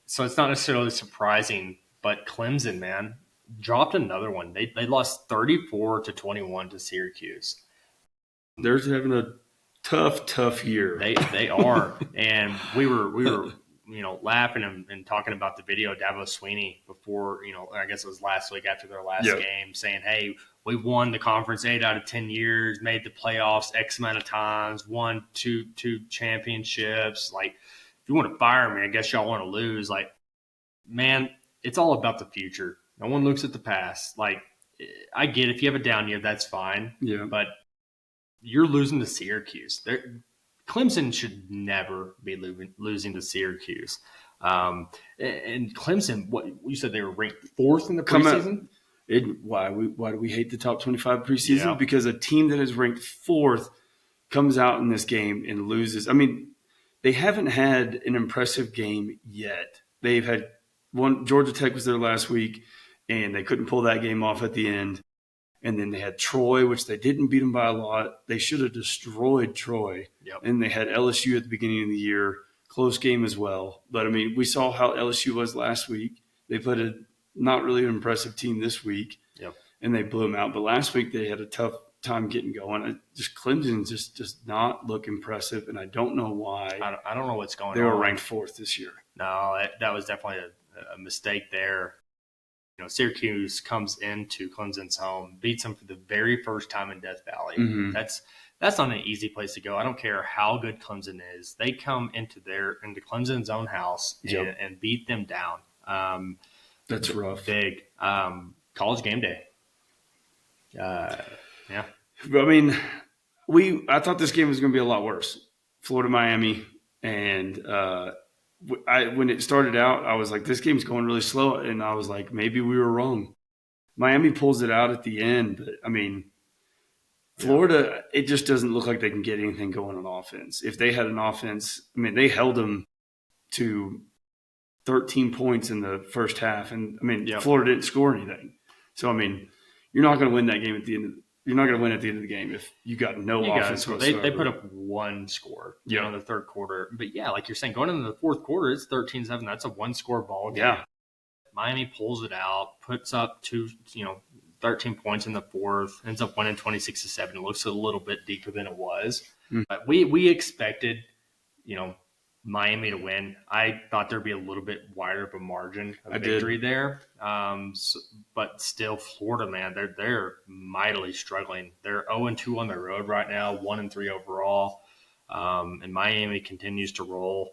So it's not necessarily surprising, but Clemson, man, dropped another one. They lost 34-21 to Syracuse. They're having a tough year. They are, and we were laughing and talking about the video of Dabo Swinney before, I guess it was last week after their last game, saying, hey, we won the conference 8 out of 10 years, made the playoffs X amount of times, won two championships. Like, if you want to fire me, I guess y'all want to lose. Like, man, it's all about the future. No one looks at the past. Like, I get if you have a down year, that's fine. Yeah. But you're losing to Syracuse. Clemson should never be losing to Syracuse. And Clemson, what you said, they were ranked 4th in the preseason? Why do we hate the top 25 preseason? Yeah. Because a team that is ranked 4th comes out in this game and loses. I mean, they haven't had an impressive game yet. They've had one. Georgia Tech was there last week, and they couldn't pull that game off at the end. And then they had Troy, which they didn't beat them by a lot. They should have destroyed Troy. Yep. And they had LSU at the beginning of the year. Close game as well. But, I mean, we saw how LSU was last week. They put a not really an impressive team this week. Yep. And they blew them out. But last week they had a tough time getting going. Clemson just does not look impressive, and I don't know why. I don't know what's going on. They were ranked 4th this year. No, that was definitely a mistake there. Syracuse comes into Clemson's home, beats them for the very first time in Death Valley. Mm-hmm. That's not an easy place to go. I don't care how good Clemson is. They come into Clemson's own house and beat them down. That's rough. Big. College game day. Yeah. I mean, I thought this game was going to be a lot worse. Florida, Miami, and when it started out, I was like, this game's going really slow, and I was like, maybe we were wrong. Miami pulls it out at the end, but I mean, Florida, it just doesn't look like they can get anything going on offense. If they had an offense, I mean, they held them to 13 points in the first half, and I mean, Florida didn't score anything. So I mean, you're not going to win that game at the end. You're not going to win at the end of the game if you got no offense whatsoever. They put up one score in the third quarter. But, like you're saying, going into the fourth quarter, it's 13-7. That's a one-score ball game. Yeah. Miami pulls it out, puts up 13 points in the fourth, ends up winning 26-7. It looks a little bit deeper than it was. Mm-hmm. But we expected, Miami to win. I thought there'd be a little bit wider of a margin of victory there. But still, Florida, man, they're mightily struggling. They're 0-2 on the road right now, 1-3 overall. And Miami continues to roll.